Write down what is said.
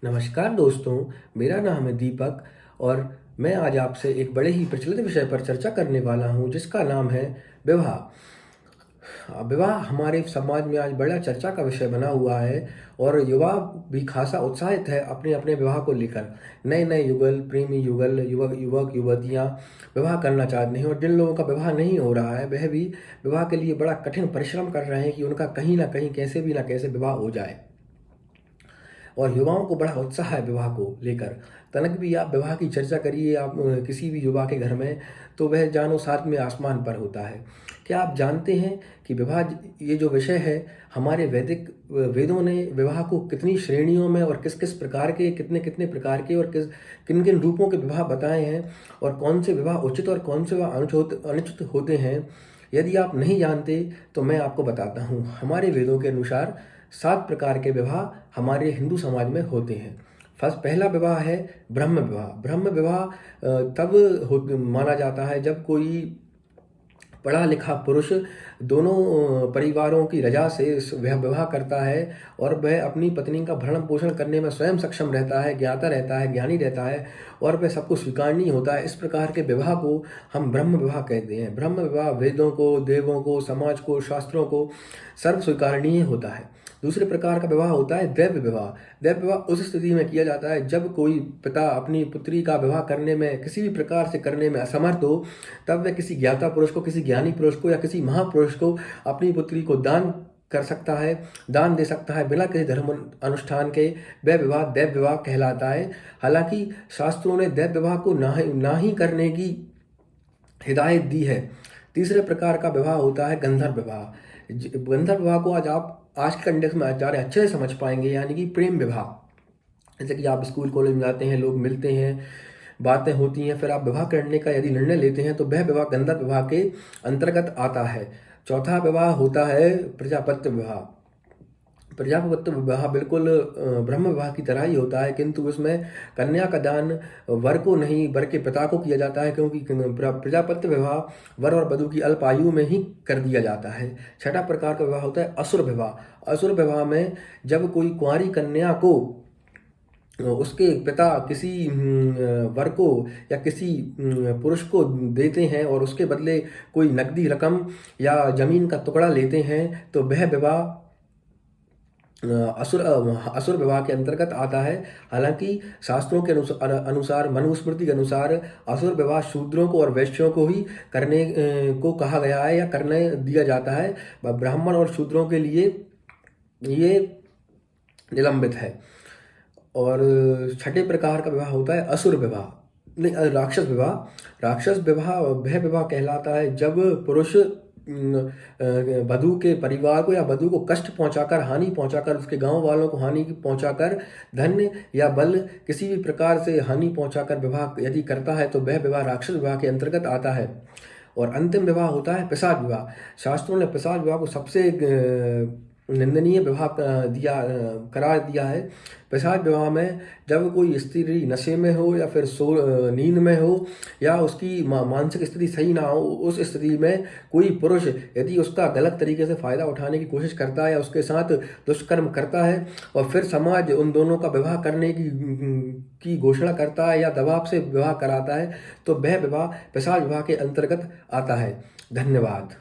नमस्कार दोस्तों, मेरा नाम है दीपक और मैं आज आपसे एक बड़े ही प्रचलित विषय पर चर्चा करने वाला हूँ जिसका नाम है विवाह। विवाह हमारे समाज में आज बड़ा चर्चा का विषय बना हुआ है और युवा भी खासा उत्साहित है अपने अपने विवाह को लेकर। नए नए युगल, प्रेमी युगल, युवक युवक युवतियाँ विवाह करना चाहते हैं और जिन लोगों का विवाह नहीं हो रहा है वह भी विवाह के लिए बड़ा कठिन परिश्रम कर रहे हैं कि उनका कहीं ना कहीं कैसे भी ना कैसे विवाह हो जाए। और युवाओं को बड़ा उत्साह है विवाह को लेकर। तनक भी आप विवाह की चर्चा करिए आप किसी भी युवा के घर में, तो वह जानो साथ में आसमान पर होता है। क्या आप जानते हैं कि विवाह ये जो विषय है, हमारे वैदिक वेदों ने विवाह को कितनी श्रेणियों में और किस किस प्रकार के, कितने कितने प्रकार के और किन किन रूपों के विवाह बताए हैं और कौन से विवाह उचित और कौन से विवाह अनुचित होते हैं। यदि आप नहीं जानते तो मैं आपको बताता हूँ। हमारे वेदों के अनुसार 7 प्रकार के विवाह हमारे हिंदू समाज में होते हैं। पहला विवाह है ब्रह्म विवाह। ब्रह्म विवाह माना जाता है जब कोई पढ़ा लिखा पुरुष दोनों परिवारों की रजा से वह विवाह करता है और वह अपनी पत्नी का भरण पोषण करने में स्वयं सक्षम रहता है, ज्ञाता रहता है, ज्ञानी रहता है और वह सबको स्वीकारणीय होता है। इस प्रकार के विवाह को हम ब्रह्म विवाह कहते हैं। ब्रह्म विवाह वेदों को, देवों को, समाज को, शास्त्रों को सर्व स्वीकारणीय होता है। दूसरे प्रकार का विवाह होता है दैव विवाह। दैव विवाह उस स्थिति में किया जाता है जब कोई पिता अपनी पुत्री का विवाह करने में किसी भी प्रकार से करने में असमर्थ हो, तब वह किसी ज्ञाता पुरुष को, किसी ज्ञानी पुरुष को या किसी महापुरुष को अपनी पुत्री को दान कर सकता है, दान दे सकता है बिना किसी धर्म अनुष्ठान के। वह विवाह दैव विवाह कहलाता है। हालांकि शास्त्रों ने दैव विवाह को ना ही करने की हिदायत दी है। तीसरे प्रकार का विवाह होता है गंधर्व विवाह। गंधर्व विवाह को आज के कंटेक्स्ट में ज़्यादा अच्छे से समझ पाएंगे, यानी कि प्रेम विवाह। जैसे कि आप स्कूल कॉलेज में जाते हैं, लोग मिलते हैं, बातें होती हैं, फिर आप विवाह करने का यदि निर्णय लेते हैं तो वह विवाह गंधर्व विवाह के अंतर्गत आता है। चौथा विवाह होता है प्रजापत्य विवाह। प्रजापत्य विवाह बिल्कुल ब्रह्म विवाह की तरह ही होता है, किंतु इसमें कन्या का दान वर को नहीं, वर के पिता को किया जाता है, क्योंकि प्रजापत्य विवाह वर और वधू की अल्प आयु में ही कर दिया जाता है। छठा प्रकार का विवाह होता है असुर विवाह। असुर विवाह में जब कोई कुंवारी कन्या को उसके पिता किसी वर को या किसी पुरुष को देते हैं और उसके बदले कोई नकदी रकम या जमीन का टुकड़ा लेते हैं, तो वह विवाह असुर विवाह के अंतर्गत आता है। हालांकि शास्त्रों के अनुसार मनुस्मृति के अनुसार असुर विवाह शूद्रों को और वैश्यों को ही करने को कहा गया है या करने दिया जाता है। ब्राह्मण और शूद्रों के लिए ये निलंबित है। और छठे प्रकार का विवाह होता है असुर विवाह, नहीं राक्षस विवाह। राक्षस विवाह वह विवाह कहलाता है जब पुरुष वधू के परिवार को या वधू को कष्ट पहुंचाकर, हानि पहुंचाकर, उसके गांव वालों को हानि पहुंचाकर, धन या बल किसी भी प्रकार से हानि पहुंचाकर विवाह यदि करता है तो वह विवाह राक्षस विवाह के अंतर्गत आता है। और अंतिम विवाह होता है पिशाच विवाह। शास्त्रों ने पिशाच विवाह को सबसे निंदनीय विवाह करार दिया है। पिशाच विवाह में जब कोई स्त्री नशे में हो या फिर नींद में हो या उसकी मानसिक स्थिति सही ना हो, उस स्थिति में कोई पुरुष यदि उसका गलत तरीके से फ़ायदा उठाने की कोशिश करता है या उसके साथ दुष्कर्म करता है और फिर समाज उन दोनों का विवाह करने की घोषणा करता है या दबाव से विवाह कराता है, तो वह विवाह पिशाच विवाह के अंतर्गत आता है। धन्यवाद।